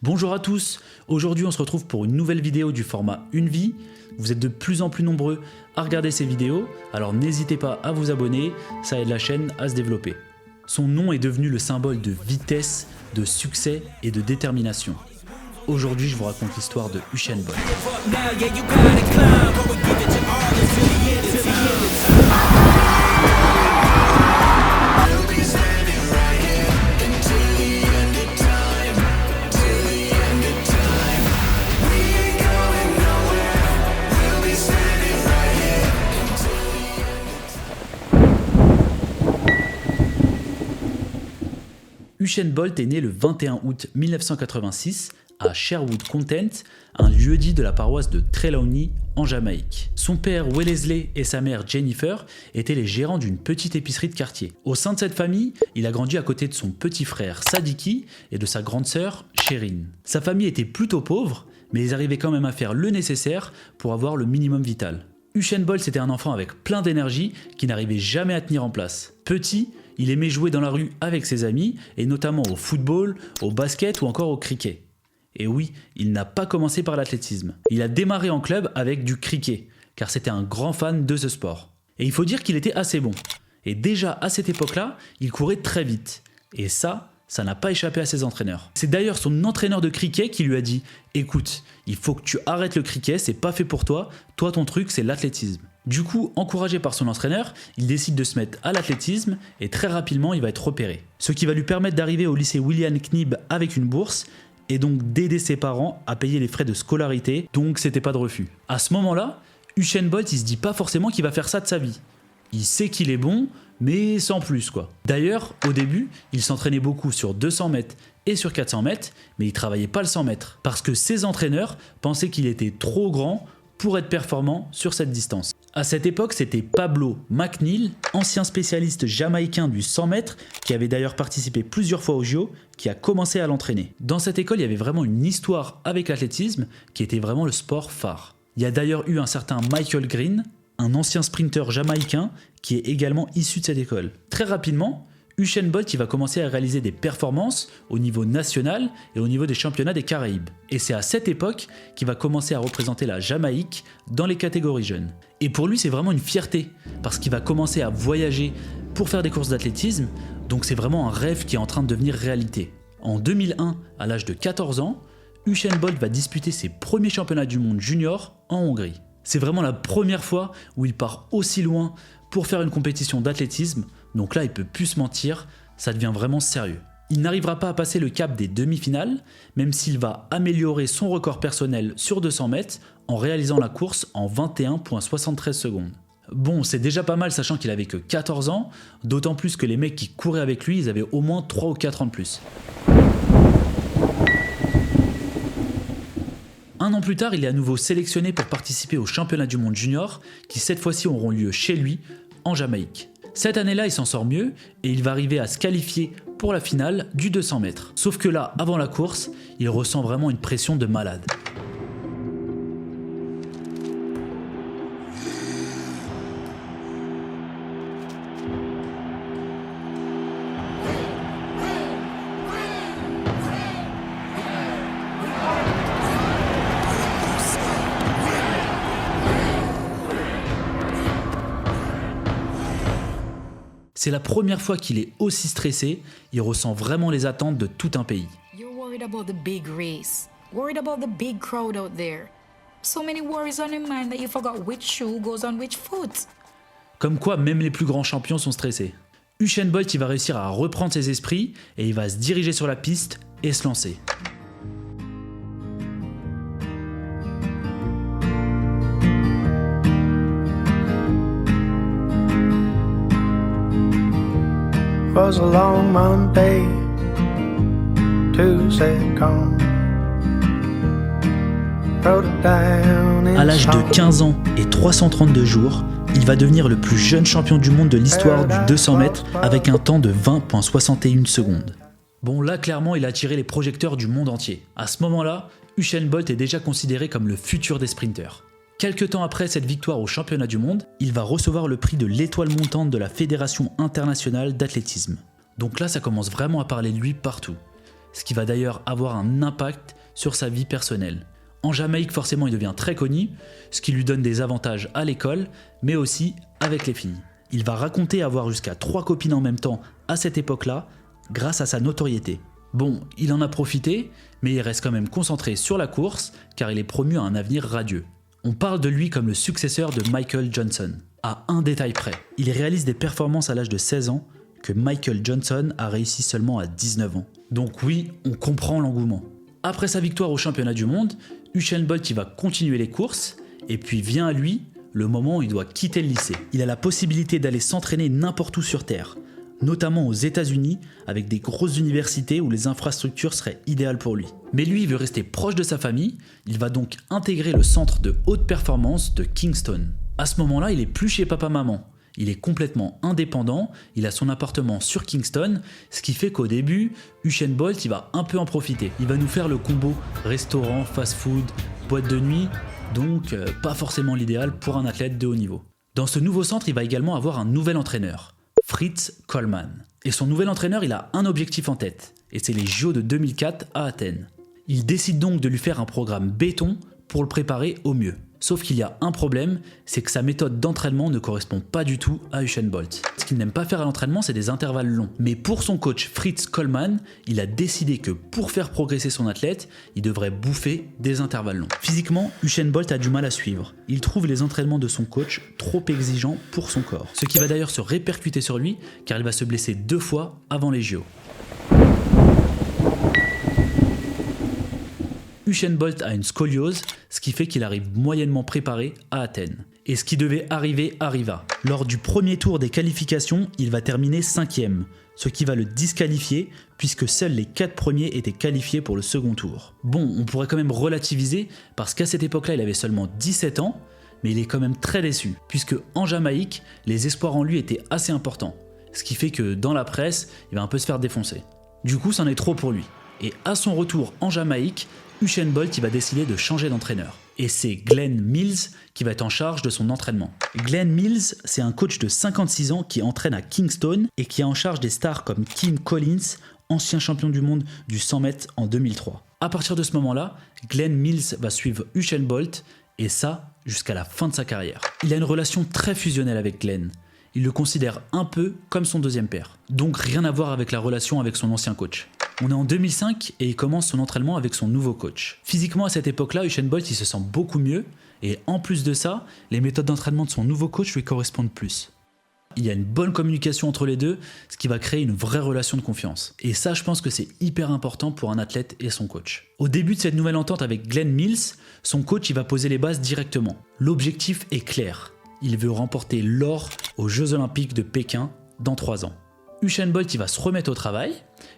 Bonjour à tous, aujourd'hui on se retrouve pour une nouvelle vidéo du format Une Vie. Vous êtes de plus en plus nombreux à regarder ces vidéos, alors n'hésitez pas à vous abonner, ça aide la chaîne à se développer. Son nom est devenu le symbole de vitesse, de succès et de détermination. Aujourd'hui je vous raconte l'histoire de Usain Bolt. Usain Bolt est né le 21 août 1986 à Sherwood Content, un lieu-dit de la paroisse de Trelawney en Jamaïque. Son père Wellesley et sa mère Jennifer étaient les gérants d'une petite épicerie de quartier. Au sein de cette famille, il a grandi à côté de son petit frère Sadiki et de sa grande sœur Sherin. Sa famille était plutôt pauvre, mais ils arrivaient quand même à faire le nécessaire pour avoir le minimum vital. Usain Bolt c'était un enfant avec plein d'énergie qui n'arrivait jamais à tenir en place. Petit, il aimait jouer dans la rue avec ses amis, et notamment au football, au basket ou encore au cricket. Et oui, il n'a pas commencé par l'athlétisme. Il a démarré en club avec du cricket, car c'était un grand fan de ce sport. Et il faut dire qu'il était assez bon. Et déjà à cette époque-là, il courait très vite. Et ça n'a pas échappé à ses entraîneurs. C'est d'ailleurs son entraîneur de cricket qui lui a dit « Écoute, il faut que tu arrêtes le cricket, c'est pas fait pour toi, toi ton truc c'est l'athlétisme ». Du coup, encouragé par son entraîneur, il décide de se mettre à l'athlétisme et très rapidement il va être repéré. Ce qui va lui permettre d'arriver au lycée William Knibb avec une bourse et donc d'aider ses parents à payer les frais de scolarité, donc c'était pas de refus. À ce moment-là, Usain Bolt il se dit pas forcément qu'il va faire ça de sa vie. Il sait qu'il est bon, mais sans plus quoi. D'ailleurs, au début, il s'entraînait beaucoup sur 200 mètres et sur 400 mètres, mais il travaillait pas le 100 mètres, parce que ses entraîneurs pensaient qu'il était trop grand pour être performant sur cette distance. À cette époque, c'était Pablo McNeil, ancien spécialiste jamaïcain du 100 mètres, qui avait d'ailleurs participé plusieurs fois aux JO, qui a commencé à l'entraîner. Dans cette école, il y avait vraiment une histoire avec l'athlétisme, qui était vraiment le sport phare. Il y a d'ailleurs eu un certain Michael Green, un ancien sprinter jamaïcain, qui est également issu de cette école. Très rapidement, Usain Bolt il va commencer à réaliser des performances au niveau national et au niveau des championnats des Caraïbes. Et c'est à cette époque qu'il va commencer à représenter la Jamaïque dans les catégories jeunes. Et pour lui c'est vraiment une fierté, parce qu'il va commencer à voyager pour faire des courses d'athlétisme, donc c'est vraiment un rêve qui est en train de devenir réalité. En 2001, à l'âge de 14 ans, Usain Bolt va disputer ses premiers championnats du monde junior en Hongrie. C'est vraiment la première fois où il part aussi loin pour faire une compétition d'athlétisme, donc là il peut plus se mentir, ça devient vraiment sérieux. Il n'arrivera pas à passer le cap des demi-finales, même s'il va améliorer son record personnel sur 200 mètres en réalisant la course en 21,73 secondes. Bon, c'est déjà pas mal sachant qu'il avait que 14 ans, d'autant plus que les mecs qui couraient avec lui, ils avaient au moins 3 ou 4 ans de plus. Un an plus tard, il est à nouveau sélectionné pour participer aux championnats du monde junior, qui cette fois-ci auront lieu chez lui, en Jamaïque. Cette année-là, il s'en sort mieux et il va arriver à se qualifier pour la finale du 200 mètres. Sauf que là, avant la course, il ressent vraiment une pression de malade. C'est la première fois qu'il est aussi stressé, il ressent vraiment les attentes de tout un pays. You're worried about the big race, worried about the big crowd out there. So many worries on your mind that you forgot which shoe goes on which foot. Comme quoi même les plus grands champions sont stressés. Usain Bolt il va réussir à reprendre ses esprits et il va se diriger sur la piste et se lancer. Was a long Monday, Tuesday gone. À l'âge de 15 ans et 332 jours, il va devenir le plus jeune champion du monde de l'histoire du 200 mètres avec un temps de 20,61 secondes. Bon là clairement il a attiré les projecteurs du monde entier. À ce moment-là, Usain Bolt est déjà considéré comme le futur des sprinteurs. Quelques temps après cette victoire au championnat du monde, il va recevoir le prix de l'étoile montante de la Fédération internationale d'athlétisme. Donc là, ça commence vraiment à parler de lui partout. ce qui va d'ailleurs avoir un impact sur sa vie personnelle. En Jamaïque, forcément, il devient très connu, ce qui lui donne des avantages à l'école, mais aussi avec les filles. Il va raconter avoir jusqu'à 3 copines en même temps à cette époque-là, grâce à sa notoriété. Bon, il en a profité, mais il reste quand même concentré sur la course, car il est promu à un avenir radieux. On parle de lui comme le successeur de Michael Johnson. À un détail près, il réalise des performances à l'âge de 16 ans que Michael Johnson a réussi seulement à 19 ans. Donc oui, on comprend l'engouement. Après sa victoire au championnat du monde, Usain Bolt il va continuer les courses, et puis vient à lui le moment où il doit quitter le lycée. Il a la possibilité d'aller s'entraîner n'importe où sur Terre, notamment aux États-Unis, avec des grosses universités où les infrastructures seraient idéales pour lui. Mais lui, il veut rester proche de sa famille, il va donc intégrer le centre de haute performance de Kingston. À ce moment-là, il est plus chez papa-maman. Il est complètement indépendant, il a son appartement sur Kingston, ce qui fait qu'au début, Usain Bolt il va un peu en profiter. Il va nous faire le combo restaurant, fast-food, boîte de nuit, donc pas forcément l'idéal pour un athlète de haut niveau. Dans ce nouveau centre, il va également avoir un nouvel entraîneur, Fritz Coleman. Et son nouvel entraîneur, il a un objectif en tête, et c'est les JO de 2004 à Athènes. Il décide donc de lui faire un programme béton pour le préparer au mieux. Sauf qu'il y a un problème, c'est que sa méthode d'entraînement ne correspond pas du tout à Usain Bolt. Ce qu'il n'aime pas faire à l'entraînement, c'est des intervalles longs. Mais pour son coach Fritz Coleman, il a décidé que pour faire progresser son athlète, il devrait bouffer des intervalles longs. Physiquement, Usain Bolt a du mal à suivre. Il trouve les entraînements de son coach trop exigeants pour son corps. Ce qui va d'ailleurs se répercuter sur lui, car il va se blesser 2 fois avant les JO. Usain Bolt a une scoliose, ce qui fait qu'il arrive moyennement préparé à Athènes. Et ce qui devait arriver arriva. Lors du premier tour des qualifications, il va terminer 5e, ce qui va le disqualifier puisque seuls les 4 premiers étaient qualifiés pour le second tour. Bon, on pourrait quand même relativiser parce qu'à cette époque-là, il avait seulement 17 ans, mais il est quand même très déçu, puisque en Jamaïque, les espoirs en lui étaient assez importants, ce qui fait que dans la presse, il va un peu se faire défoncer. Du coup, c'en est trop pour lui. Et à son retour en Jamaïque, Usain Bolt il va décider de changer d'entraîneur. Et c'est Glenn Mills qui va être en charge de son entraînement. Glenn Mills, c'est un coach de 56 ans qui entraîne à Kingston et qui est en charge des stars comme Kim Collins, ancien champion du monde du 100 mètres en 2003. À partir de ce moment-là, Glenn Mills va suivre Usain Bolt, et ça jusqu'à la fin de sa carrière. Il a une relation très fusionnelle avec Glenn. Il le considère un peu comme son deuxième père. Donc rien à voir avec la relation avec son ancien coach. On est en 2005 et il commence son entraînement avec son nouveau coach. Physiquement à cette époque-là, Usain Bolt il se sent beaucoup mieux et en plus de ça, les méthodes d'entraînement de son nouveau coach lui correspondent plus. Il y a une bonne communication entre les deux, ce qui va créer une vraie relation de confiance. Et ça, je pense que c'est hyper important pour un athlète et son coach. Au début de cette nouvelle entente avec Glenn Mills, son coach il va poser les bases directement. L'objectif est clair. Il veut remporter l'or aux Jeux Olympiques de Pékin dans 3 ans. Usain Bolt il va se remettre au travail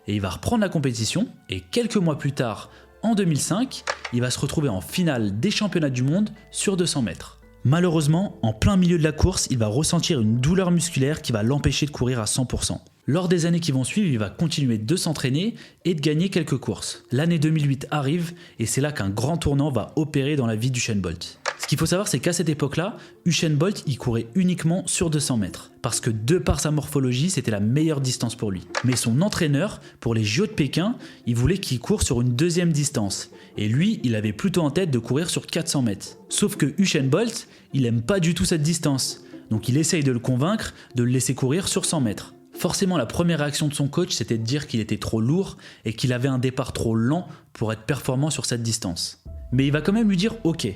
et il va reprendre la compétition, et quelques mois plus tard, en 2005, il va se retrouver en finale des championnats du monde sur 200 mètres. Malheureusement, en plein milieu de la course, il va ressentir une douleur musculaire qui va l'empêcher de courir à 100%. Lors des années qui vont suivre, il va continuer de s'entraîner et de gagner quelques courses. L'année 2008 arrive et c'est là qu'un grand tournant va opérer dans la vie d'Usain Bolt. Ce qu'il faut savoir, c'est qu'à cette époque-là, Usain Bolt il courait uniquement sur 200 mètres. Parce que de par sa morphologie, c'était la meilleure distance pour lui. Mais son entraîneur, pour les JO de Pékin, il voulait qu'il court sur une deuxième distance. Et lui, il avait plutôt en tête de courir sur 400 mètres. Sauf que Usain Bolt, il aime pas du tout cette distance. Donc il essaye de le convaincre de le laisser courir sur 100 mètres. Forcément, la première réaction de son coach, c'était de dire qu'il était trop lourd et qu'il avait un départ trop lent pour être performant sur cette distance. Mais il va quand même lui dire « Ok,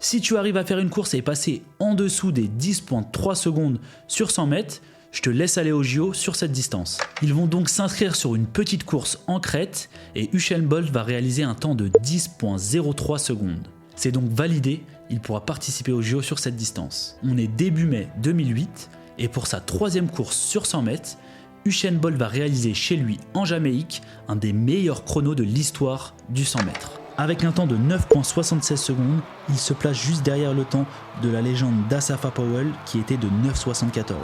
si tu arrives à faire une course et passer en dessous des 10,3 secondes sur 100 mètres, je te laisse aller au JO sur cette distance. » Ils vont donc s'inscrire sur une petite course en crête et Usain Bolt va réaliser un temps de 10,03 secondes. C'est donc validé, il pourra participer au JO sur cette distance. On est début mai 2008 et pour sa 3e course sur 100 mètres, Usain Bolt va réaliser chez lui en Jamaïque un des meilleurs chronos de l'histoire du 100 mètres. Avec un temps de 9,76 secondes, il se place juste derrière le temps de la légende d'Asafa Powell qui était de 9,74.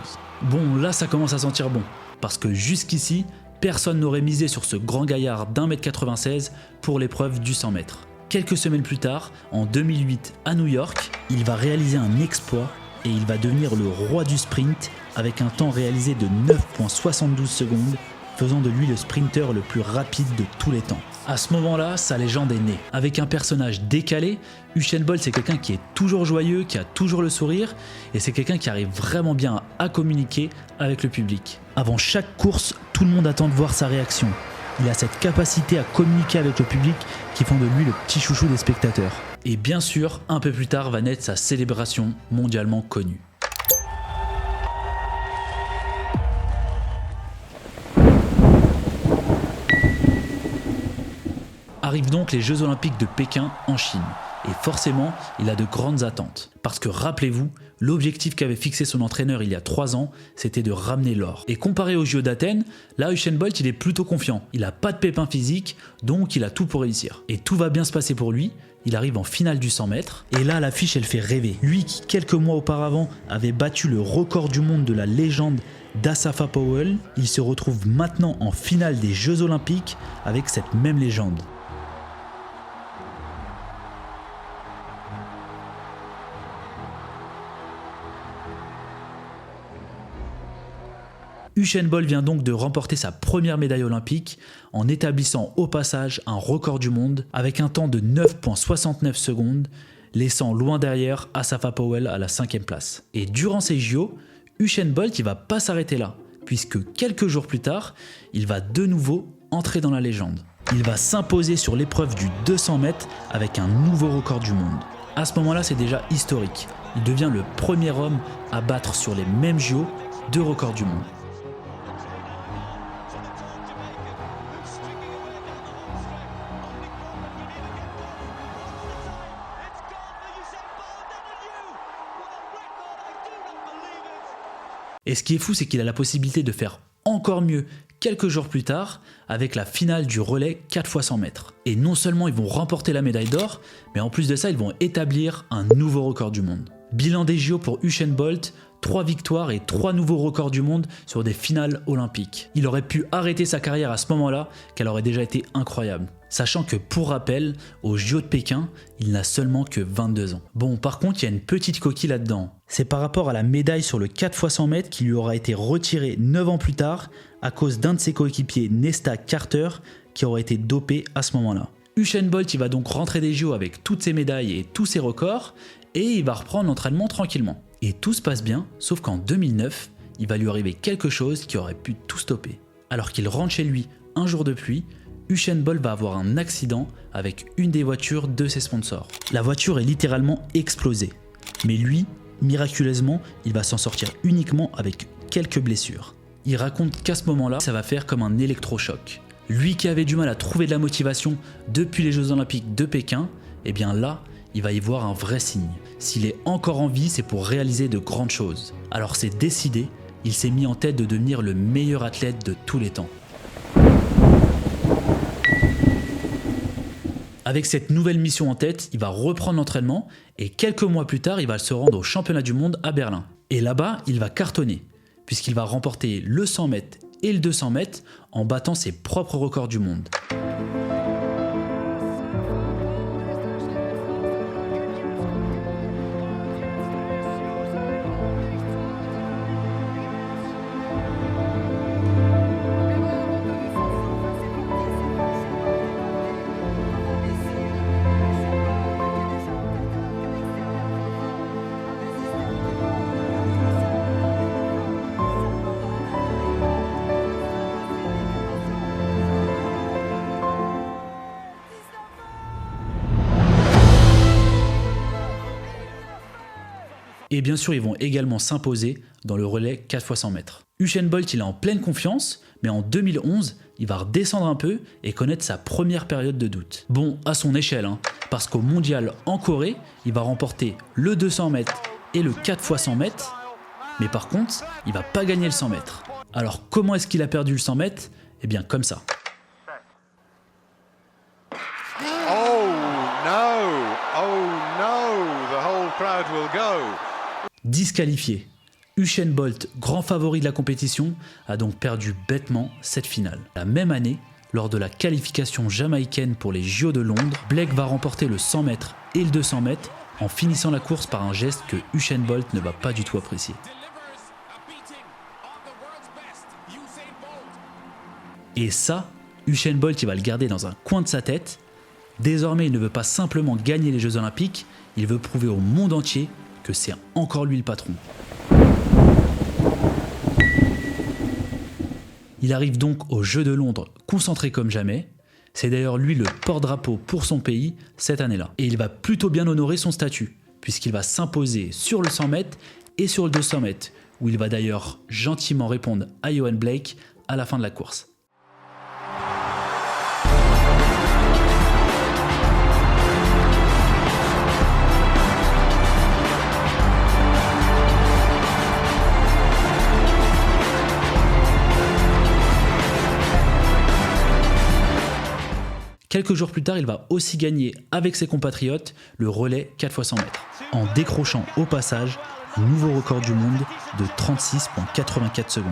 Bon, là ça commence à sentir bon, parce que jusqu'ici, personne n'aurait misé sur ce grand gaillard d'1,96 m pour l'épreuve du 100 mètres. Quelques semaines plus tard, en 2008 à New York, il va réaliser un exploit et il va devenir le roi du sprint avec un temps réalisé de 9,72 secondes faisant de lui le sprinter le plus rapide de tous les temps. À ce moment-là, sa légende est née. Avec un personnage décalé, Usain Bolt c'est quelqu'un qui est toujours joyeux, qui a toujours le sourire, et c'est quelqu'un qui arrive vraiment bien à communiquer avec le public. Avant chaque course, tout le monde attend de voir sa réaction. Il a cette capacité à communiquer avec le public qui font de lui le petit chouchou des spectateurs. Et bien sûr, un peu plus tard va naître sa célébration mondialement connue. Arrivent donc les Jeux Olympiques de Pékin en Chine. Et forcément, il a de grandes attentes. Parce que rappelez-vous, l'objectif qu'avait fixé son entraîneur il y a 3 ans, c'était de ramener l'or. Et comparé aux Jeux d'Athènes, là Usain Bolt il est plutôt confiant. Il n'a pas de pépin physique, donc il a tout pour réussir. Et tout va bien se passer pour lui. Il arrive en finale du 100 mètres. Et là, l'affiche elle fait rêver. Lui qui, quelques mois auparavant, avait battu le record du monde de la légende d'Asafa Powell, il se retrouve maintenant en finale des Jeux Olympiques avec cette même légende. Usain Bolt vient donc de remporter sa première médaille olympique en établissant au passage un record du monde avec un temps de 9,69 secondes, laissant loin derrière Asafa Powell à la 5e place. Et durant ces JO, Usain Bolt il va pas s'arrêter là, puisque quelques jours plus tard, il va de nouveau entrer dans la légende. Il va s'imposer sur l'épreuve du 200 mètres avec un nouveau record du monde. À ce moment-là, c'est déjà historique. Il devient le premier homme à battre sur les mêmes JO 2 records du monde. Et ce qui est fou, c'est qu'il a la possibilité de faire encore mieux quelques jours plus tard avec la finale du relais 4x100 mètres. Et non seulement ils vont remporter la médaille d'or, mais en plus de ça, ils vont établir un nouveau record du monde. Bilan des JO pour Usain Bolt, 3 victoires et 3 nouveaux records du monde sur des finales olympiques. Il aurait pu arrêter sa carrière à ce moment-là, qu'elle aurait déjà été incroyable. Sachant que, pour rappel, aux JO de Pékin, il n'a seulement que 22 ans. Bon, par contre, il y a une petite coquille là-dedans. C'est par rapport à la médaille sur le 4x100 mètres qui lui aura été retirée 9 ans plus tard à cause d'un de ses coéquipiers, Nesta Carter, qui aurait été dopé à ce moment-là. Usain Bolt, il va donc rentrer des JO avec toutes ses médailles et tous ses records, et il va reprendre l'entraînement tranquillement. Et tout se passe bien, sauf qu'en 2009, il va lui arriver quelque chose qui aurait pu tout stopper. Alors qu'il rentre chez lui un jour de pluie, Usain Bolt va avoir un accident avec une des voitures de ses sponsors. La voiture est littéralement explosée. Mais lui, miraculeusement, il va s'en sortir uniquement avec quelques blessures. Il raconte qu'à ce moment-là, ça va faire comme un électrochoc. Lui qui avait du mal à trouver de la motivation depuis les Jeux Olympiques de Pékin, eh bien là, il va y voir un vrai signe. S'il est encore en vie, c'est pour réaliser de grandes choses. Alors c'est décidé, il s'est mis en tête de devenir le meilleur athlète de tous les temps. Avec cette nouvelle mission en tête, il va reprendre l'entraînement et quelques mois plus tard, il va se rendre au championnat du monde à Berlin. Et là-bas, il va cartonner, puisqu'il va remporter le 100 mètres et le 200 mètres en battant ses propres records du monde. Et bien sûr, ils vont également s'imposer dans le relais 4x100 mètres. Usain Bolt, il est en pleine confiance, mais en 2011, il va redescendre un peu et connaître sa première période de doute. Bon, à son échelle, parce qu'au mondial en Corée, il va remporter le 200 mètres et le 4x100 mètres, mais par contre, il va pas gagner le 100 mètres. Alors comment est-ce qu'il a perdu le 100 mètres? Eh bien comme ça. Oh no, the whole crowd will go. Disqualifié. Usain Bolt, grand favori de la compétition, a donc perdu bêtement cette finale. La même année, lors de la qualification jamaïcaine pour les JO de Londres, Blake va remporter le 100 mètres et le 200 mètres en finissant la course par un geste que Usain Bolt ne va pas du tout apprécier. Et ça, Usain Bolt il va le garder dans un coin de sa tête. Désormais, il ne veut pas simplement gagner les Jeux Olympiques, il veut prouver au monde entier que c'est encore lui le patron. Il arrive donc aux Jeux de Londres concentré comme jamais. C'est d'ailleurs lui le porte-drapeau pour son pays cette année-là. Et il va plutôt bien honorer son statut, puisqu'il va s'imposer sur le 100 mètres et sur le 200 mètres, où il va d'ailleurs gentiment répondre à Yohan Blake à la fin de la course. Quelques jours plus tard, il va aussi gagner avec ses compatriotes le relais 4x100 mètres, en décrochant au passage un nouveau record du monde de 36,84 secondes.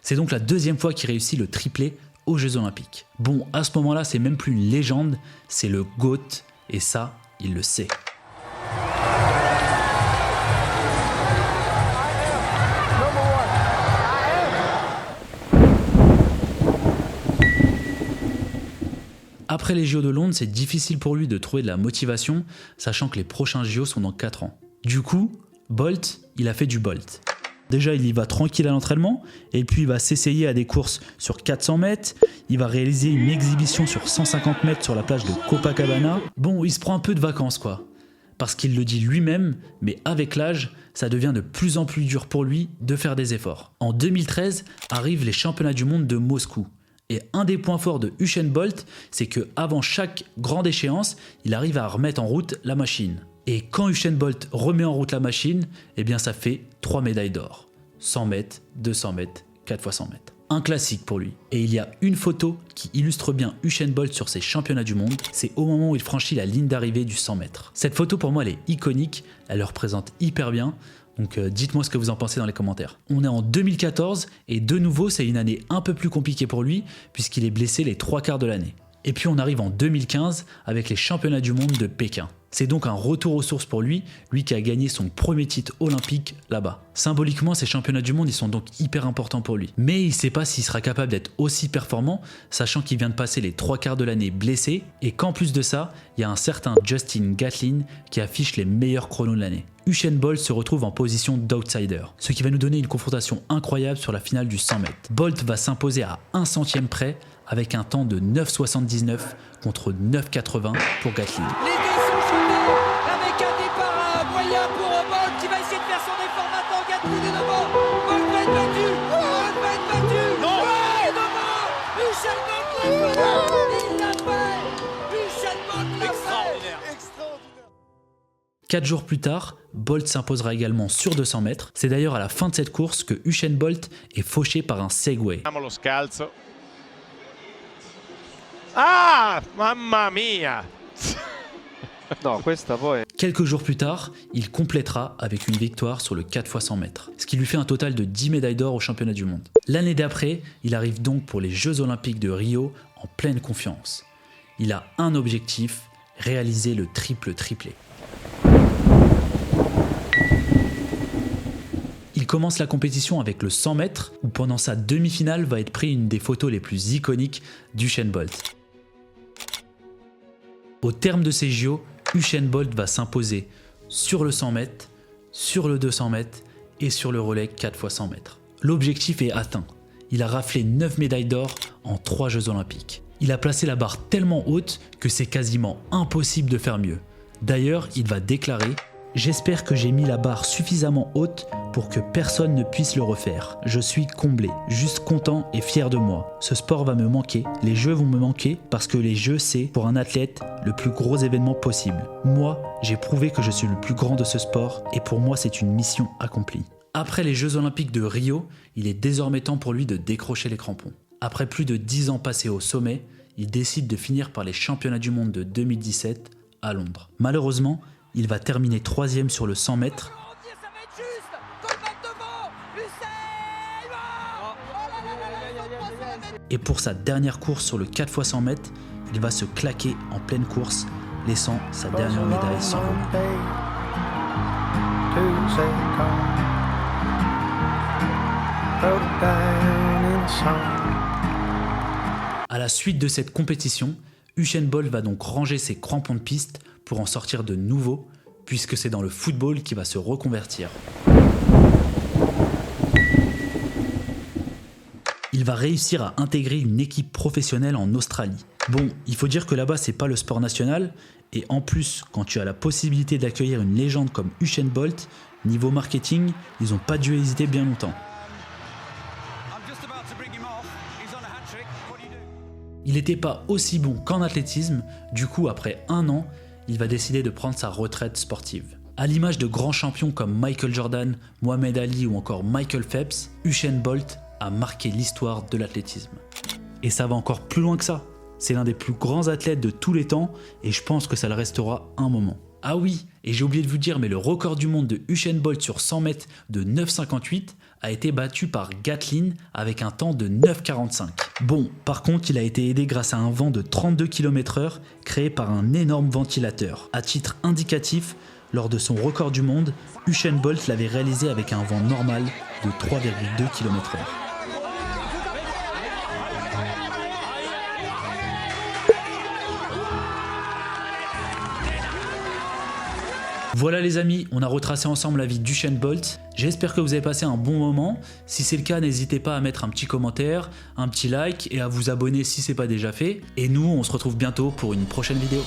C'est donc la deuxième fois qu'il réussit le triplé aux Jeux Olympiques. Bon, à ce moment-là, c'est même plus une légende, c'est le GOAT, et ça, il le sait. Après les JO de Londres, c'est difficile pour lui de trouver de la motivation, sachant que les prochains JO sont dans 4 ans. Du coup, Bolt, il a fait du Bolt. Déjà, il y va tranquille à l'entraînement, et puis il va s'essayer à des courses sur 400 mètres, il va réaliser une exhibition sur 150 mètres sur la plage de Copacabana. Bon, il se prend un peu de vacances, quoi. Parce qu'il le dit lui-même, mais avec l'âge, ça devient de plus en plus dur pour lui de faire des efforts. En 2013, arrivent les championnats du monde de Moscou. Et un des points forts de Usain Bolt, c'est qu'avant chaque grande échéance, il arrive à remettre en route la machine. Et quand Usain Bolt remet en route la machine, eh bien ça fait 3 médailles d'or. 100 mètres, 200 mètres, 4x100 mètres. Un classique pour lui. Et il y a une photo qui illustre bien Usain Bolt sur ses championnats du monde. C'est au moment où il franchit la ligne d'arrivée du 100 mètres. Cette photo pour moi elle est iconique, elle le représente hyper bien. Donc dites-moi ce que vous en pensez dans les commentaires. On est en 2014 et de nouveau c'est une année un peu plus compliquée pour lui puisqu'il est blessé les 3/4 de l'année. Et puis on arrive en 2015 avec les championnats du monde de Pékin. C'est donc un retour aux sources pour lui qui a gagné son premier titre olympique là-bas. Symboliquement, ces championnats du monde, ils sont donc hyper importants pour lui. Mais il ne sait pas s'il sera capable d'être aussi performant, sachant qu'il vient de passer les 3/4 de l'année blessé, et qu'en plus de ça, il y a un certain Justin Gatlin qui affiche les meilleurs chronos de l'année. Usain Bolt se retrouve en position d'outsider, ce qui va nous donner une confrontation incroyable sur la finale du 100 mètres. Bolt va s'imposer à 1 centième près, avec un temps de 9,79 contre 9,80 pour Gatlin. Les deux sont jetés avec un départ moyen pour Bolt qui va essayer de faire son effort maintenant. Gatlin est devant. Bolt va être battu. Bolt va être battu. Non. Il est devant. Usain Bolt l'a fait. Il l'a fait. Usain Bolt l'a fait. 4 jours plus tard, Bolt s'imposera également sur 200 mètres. C'est d'ailleurs à la fin de cette course que Usain Bolt est fauché par un Segway. Lo scalzo. Ah, mamma mia! No, questa poi. Quelques jours plus tard, il complétera avec une victoire sur le 4x100 mètres, ce qui lui fait un total de 10 médailles d'or au championnat du monde. L'année d'après, il arrive donc pour les Jeux Olympiques de Rio en pleine confiance. Il a un objectif, réaliser le triplé. Il commence la compétition avec le 100 mètres, où pendant sa demi-finale va être pris une des photos les plus iconiques d'Usain Bolt. Au terme de ces JO, Usain Bolt va s'imposer sur le 100 mètres, sur le 200 mètres et sur le relais 4x100 mètres. L'objectif est atteint. Il a raflé 9 médailles d'or en 3 Jeux Olympiques. Il a placé la barre tellement haute que c'est quasiment impossible de faire mieux. D'ailleurs, il va déclarer « J'espère que j'ai mis la barre suffisamment haute pour que personne ne puisse le refaire. Je suis comblé, juste content et fier de moi. Ce sport va me manquer, les jeux vont me manquer parce que les jeux c'est, pour un athlète, le plus gros événement possible. Moi, j'ai prouvé que je suis le plus grand de ce sport et pour moi c'est une mission accomplie. » Après les Jeux Olympiques de Rio, il est désormais temps pour lui de décrocher les crampons. Après plus de 10 ans passés au sommet, il décide de finir par les championnats du monde de 2017 à Londres. Malheureusement, il va terminer 3e sur le 100 mètres Et pour sa dernière course sur le 4x100 mètres, il va se claquer en pleine course, laissant sa was a dernière long, médaille sans long voler. day to say come. Wrote it down in a song. À la suite de cette compétition, Usain Bolt va donc ranger ses crampons de piste pour en sortir de nouveaux, puisque c'est dans le football qu'il va se reconvertir. Il va réussir à intégrer une équipe professionnelle en Australie. Bon, il faut dire que là-bas c'est pas le sport national, et en plus, quand tu as la possibilité d'accueillir une légende comme Usain Bolt, niveau marketing, ils ont pas dû hésiter bien longtemps. Il n'était pas aussi bon qu'en athlétisme, du coup après 1 an, il va décider de prendre sa retraite sportive. À l'image de grands champions comme Michael Jordan, Mohamed Ali ou encore Michael Phelps, Usain Bolt a marqué l'histoire de l'athlétisme. Et ça va encore plus loin que ça. C'est l'un des plus grands athlètes de tous les temps et je pense que ça le restera un moment. Ah oui, et j'ai oublié de vous dire, mais le record du monde de Usain Bolt sur 100 mètres de 9,58 a été battu par Gatlin avec un temps de 9,45. Bon, par contre, il a été aidé grâce à un vent de 32 km/h créé par un énorme ventilateur. À titre indicatif, lors de son record du monde, Usain Bolt l'avait réalisé avec un vent normal de 3,2 km/h. Voilà les amis, on a retracé ensemble la vie d'Usain Bolt. J'espère que vous avez passé un bon moment. Si c'est le cas, n'hésitez pas à mettre un petit commentaire, un petit like et à vous abonner si ce n'est pas déjà fait. Et nous, on se retrouve bientôt pour une prochaine vidéo.